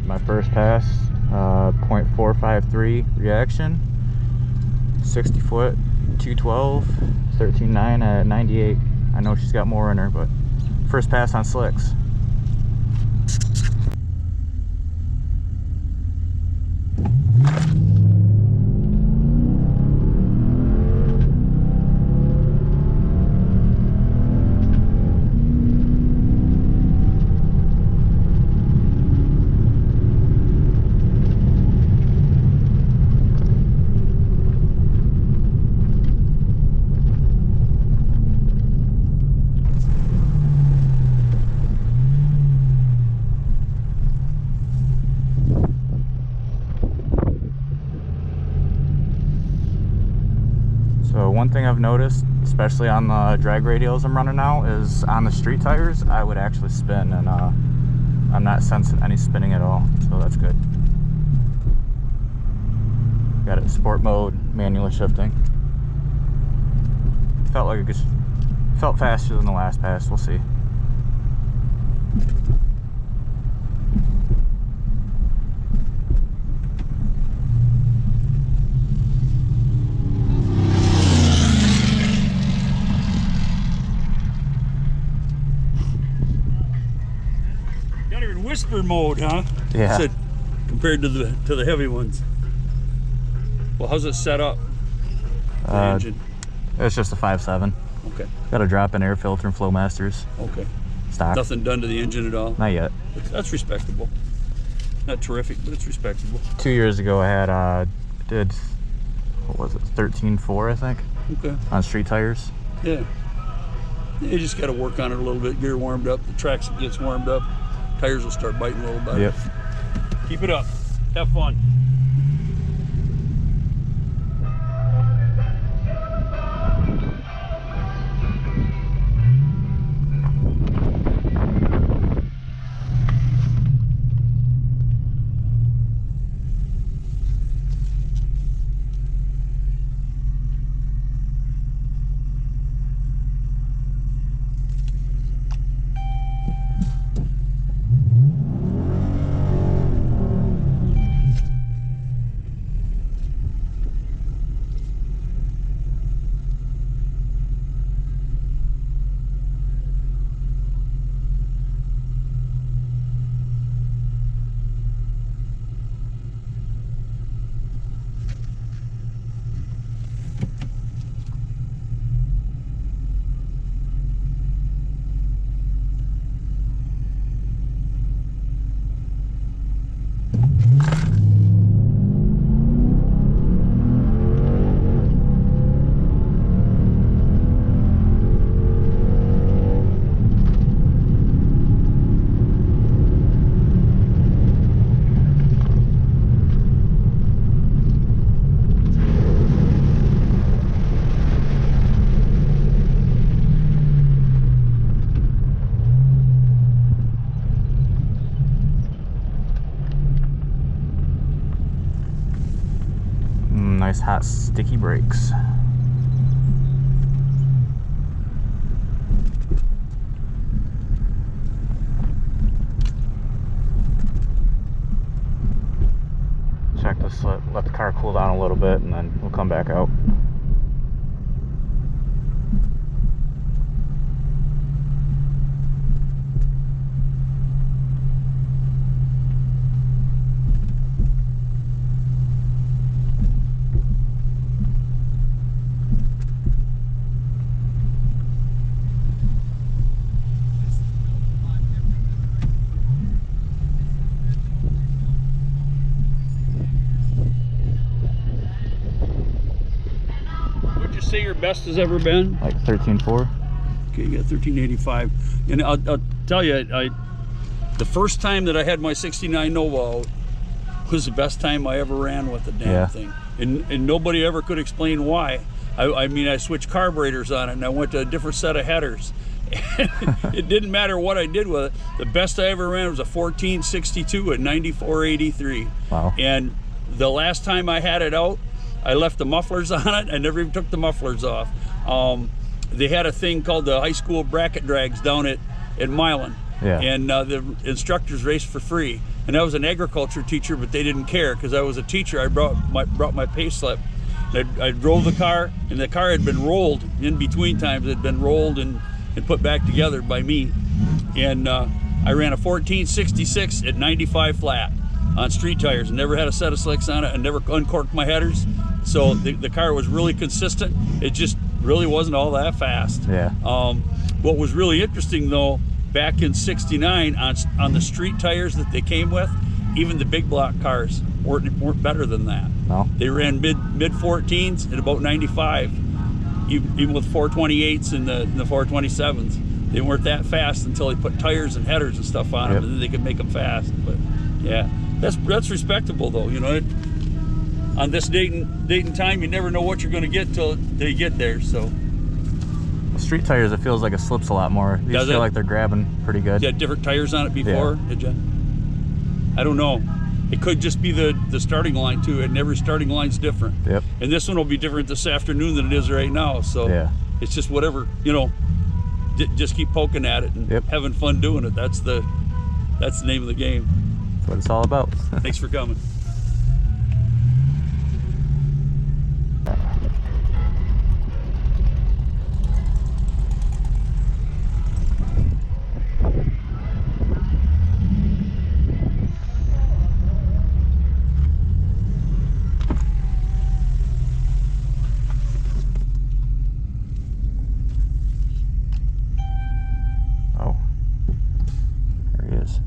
My first pass, 0.453 reaction, 60 foot, 212, 13.9 at 98. I know she's got more in her, but first pass on slicks. So one thing I've noticed, especially on the drag radials I'm running now, is on the street tires, I would actually spin, and I'm not sensing any spinning at all, so that's good. Got it in sport mode, manually shifting. Felt like it felt faster than the last pass, we'll see. Whisper mode, huh? Yeah. Said, compared to the heavy ones. Well, how's it set up? The engine. It's just a 5.7. Okay. Got a drop-in air filter and Flowmasters. Okay. Stock. Nothing done to the engine at all? Not yet. That's respectable. Not terrific, but it's respectable. 2 years ago I had did, what was it, 13.4 I think? Okay. On street tires. Yeah. You just got to work on it a little bit, get it warmed up. The track gets warmed up, tires will start biting a little better. Yep. Keep it up. Have fun. Nice hot sticky brakes. Check this, let the car cool down a little bit, and then we'll come back out. Say your best has ever been? Like 13.4. Okay, you got 1385. And I'll tell you, the first time that I had my 69 Nova out, was the best time I ever ran with the damn Yeah. thing. And nobody ever could explain why. I mean, I switched carburetors on it, and I went to a different set of headers. It didn't matter what I did with it. The best I ever ran was a 1462 at 9483. Wow. And the last time I had it out, I left the mufflers on it. I never even took the mufflers off. They had a thing called the high school bracket drags down at Milan. Yeah. And the instructors raced for free. And I was an agriculture teacher, but they didn't care because I was a teacher. I brought my pay slip. I drove the car, and the car had been rolled in between times. It had been rolled and put back together by me. And I ran a 1466 at 95 flat on street tires. Never had a set of slicks on it. I never uncorked my headers. So the car was really consistent. It just really wasn't all that fast. Yeah. What was really interesting though, back in '69 on the street tires that they came with, even the big block cars weren't better than that. No. They ran mid 14s at about 95, even with 428s and the 427s. They weren't that fast until they put tires and headers and stuff on them, Yep. and then they could make them fast. But yeah, that's respectable though. You know, on this date and time, you never know what you're going to get till you get there. So. Street tires, it feels like it slips a lot more. These Does feel it? like they're grabbing pretty good. You had different tires on it before, Yeah. did you? I don't know. It could just be the starting line too, and every starting line's different. Yep. And this one will be different this afternoon than it is right now. So Yeah. it's just whatever, you know. Just keep poking at it and Yep. having fun doing it. That's the name of the game. That's what it's all about. Thanks for coming. Oh, there he is.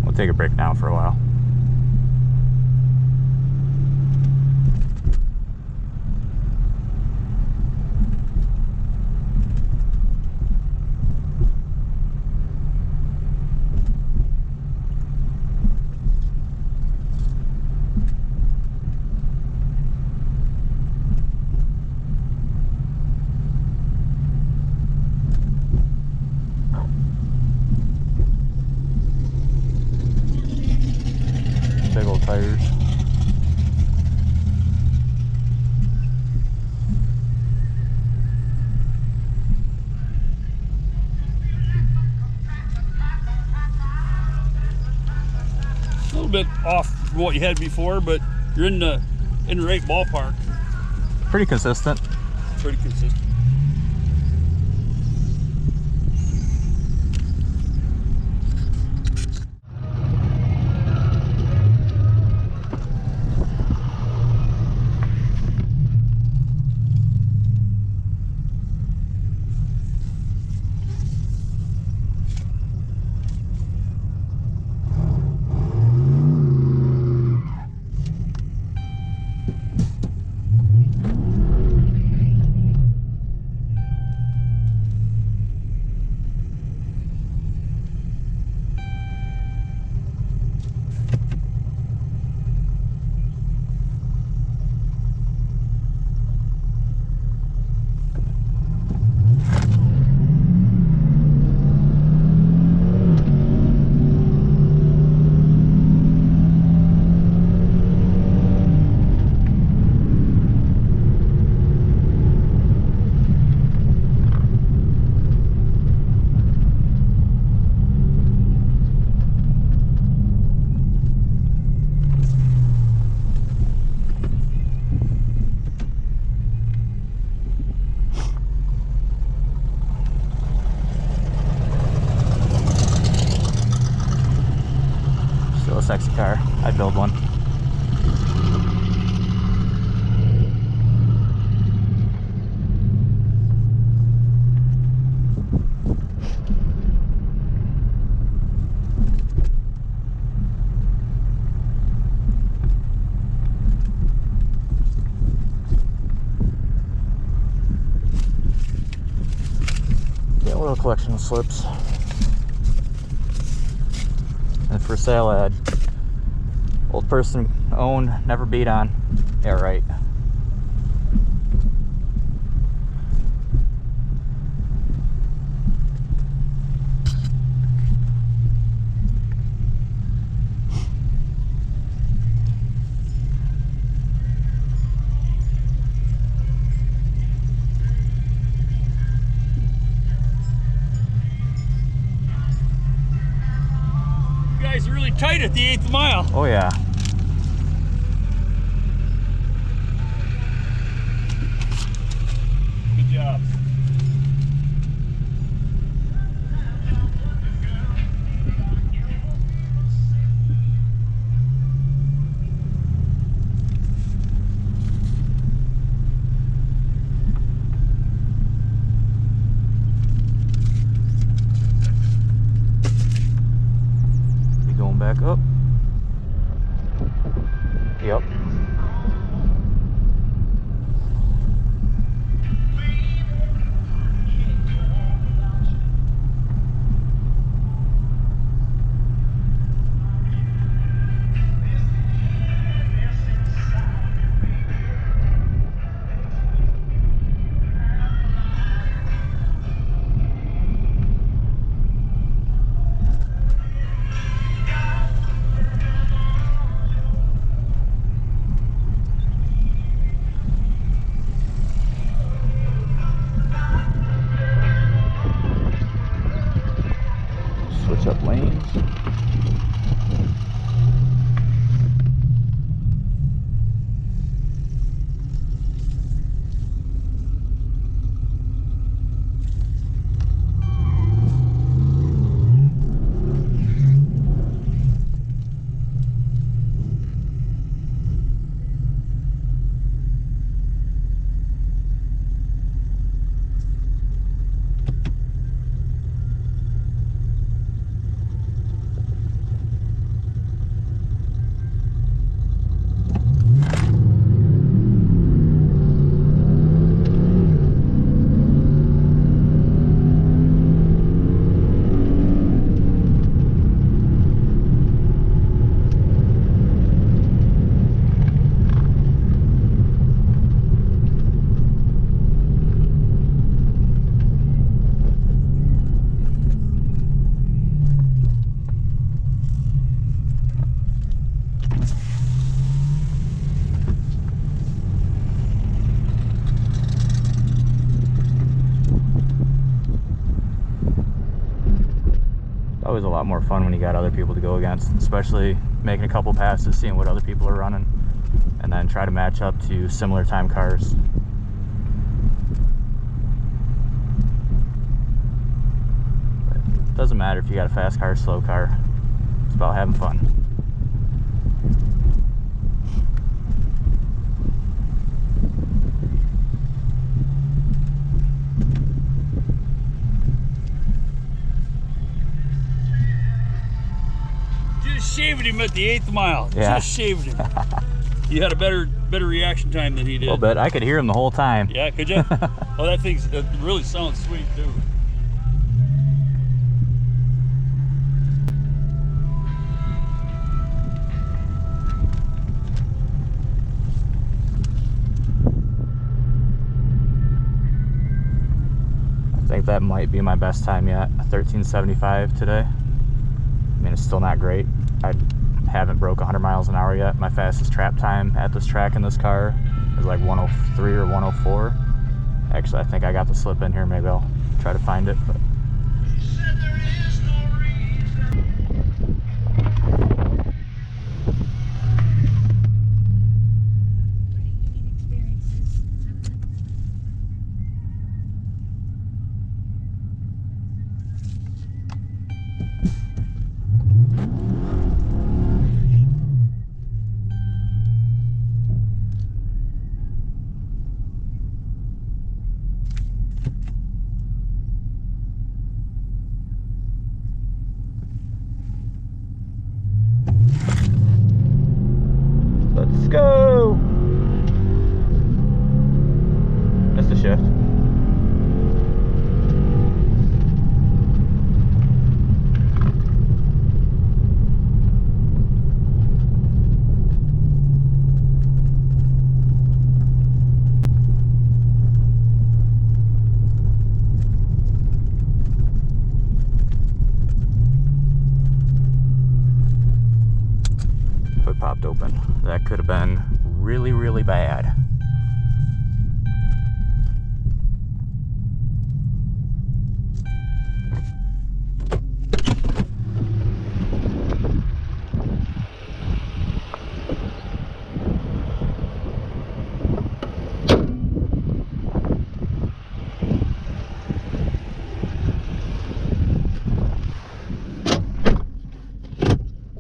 We'll take a break now for a while. Big old tires. A little bit off from what you had before, but you're in the right ballpark. Pretty consistent. Pretty consistent. little collection of slips. And for sale ad, old person owned, never beat on. Yeah, right. You guys are really tight at the 8th mile. Oh yeah. Good job. You going back up? Yep. Switch up lanes. Always a lot more fun when you got other people to go against, especially making a couple passes, seeing what other people are running, and then try to match up to similar time cars. But it doesn't matter if you got a fast car or slow car. It's about having fun. Just shaved him at the 8th mile. Yeah. Just shaved him. You had a better reaction time than he did. A little bit. I could hear him the whole time. Yeah, could you? Oh, that really sounds sweet too. I think that might be my best time yet. 1375 today. I mean, it's still not great. I haven't broke 100 miles an hour yet. My fastest trap time at this track in this car is like 103 or 104. Actually, I think I got the slip in here. Maybe I'll try to find it. But That could have been really, really bad.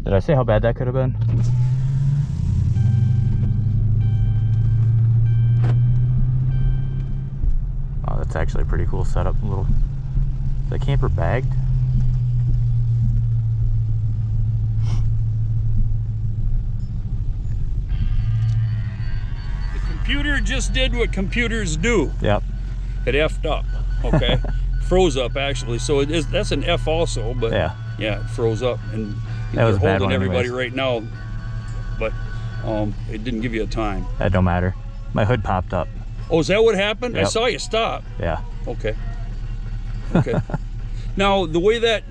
Did I say how bad that could have been? Oh, that's actually a pretty cool setup. A little. Is the camper bagged? The computer just did what computers do. Yep. It effed up. Okay. Froze up actually. So it is. That's an F also, but Yeah. yeah, it froze up, and That was a you're bad holding one everybody anyways. right now, but it didn't give you a time. That don't matter. My hood popped up. Oh, is that what happened? I Yep. saw you stop. Yeah. Okay. Okay. Now the way that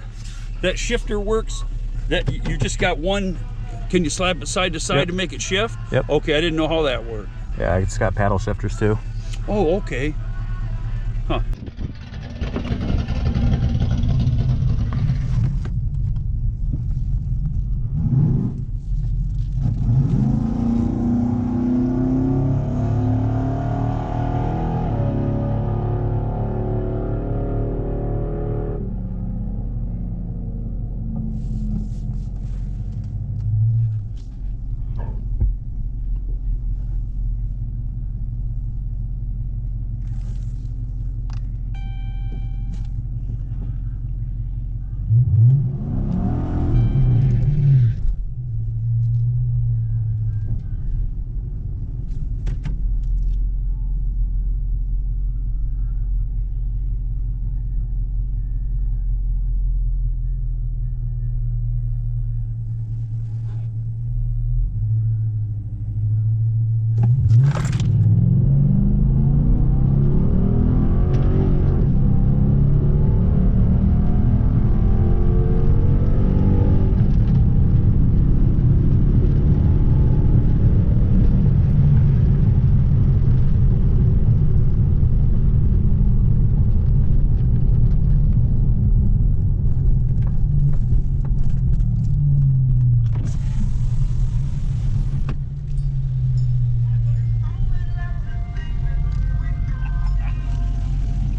shifter works, that you just got one. Can you slap it side to side Yep. to make it shift? Yep. Okay, I didn't know how that worked. Yeah, it's got paddle shifters too. Oh, okay. Huh.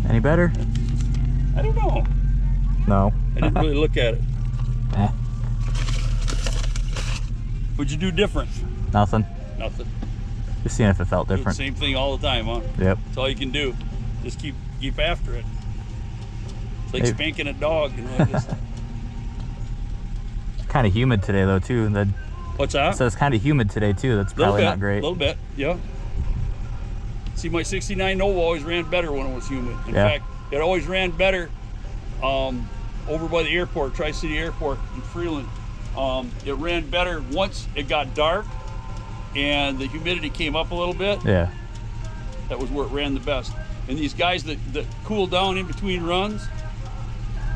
Any better? I don't know. No. I didn't really look at it. Eh, What'd you do different? nothing. Nothing. Just seeing if it felt Do the different. same thing all the time, huh? Yep. That's all you can do. Just keep after it. It's like Hey. spanking a dog, you know. Just, Kind of humid today though too. what's that? So it's kind of humid today too. That's Little probably bit, not great. A little bit, yeah. See, my 69 Nova always ran better when it was humid. In Yeah. fact, it always ran better over by the airport, Tri-City Airport in Freeland. It ran better once it got dark and the humidity came up a little bit. Yeah. That was where it ran the best. And these guys that cool down in between runs,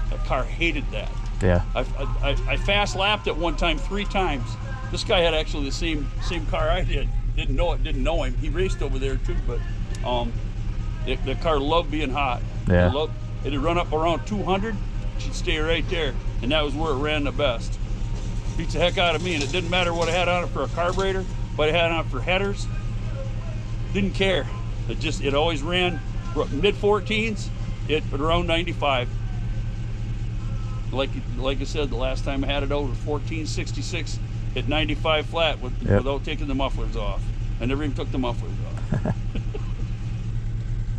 that car hated that. Yeah. I fast lapped it one time 3 times. This guy had actually the same car I did. Didn't know him. He raced over there too, but the car loved being hot. Yeah. It'd run up around 200, she'd stay right there, and that was where it ran the best. Beats the heck out of me, and it didn't matter what I had on it for a carburetor, what I had on it for headers. Didn't care. It always ran mid 14s. It around 95. Like I said, the last time I had it over 1466 at 95 flat without taking the mufflers off. I never even took the mufflers off.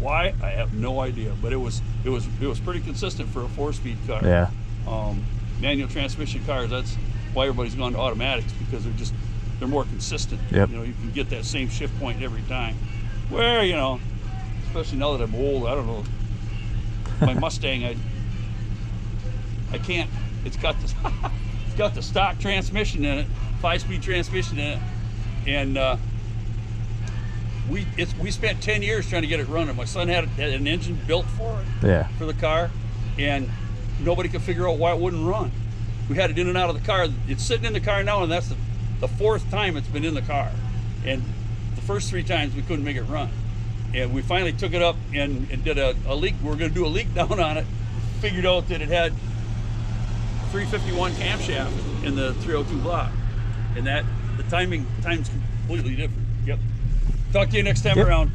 Why? I have no idea, but it was pretty consistent for a 4-speed car. Yeah. Manual transmission cars, that's why everybody's gone to automatics, because they're more consistent. Yep. You know, you can get that same shift point every time. Where, you know, especially now that I'm old, I don't know. My Mustang, I can't. It's got the stock transmission in it, 5-speed transmission in it, and we spent 10 years trying to get it running. My son had an engine built for it, Yeah. for the car, and nobody could figure out why it wouldn't run. We had it in and out of the car. It's sitting in the car now, and that's the 4th time it's been in the car, and the first 3 times we couldn't make it run, and we finally took it up and did a leak. We were going to do a leak down on it. Figured out that it had 351 camshaft in the 302 block, and that the time's completely different. Yep. Talk to you next time around.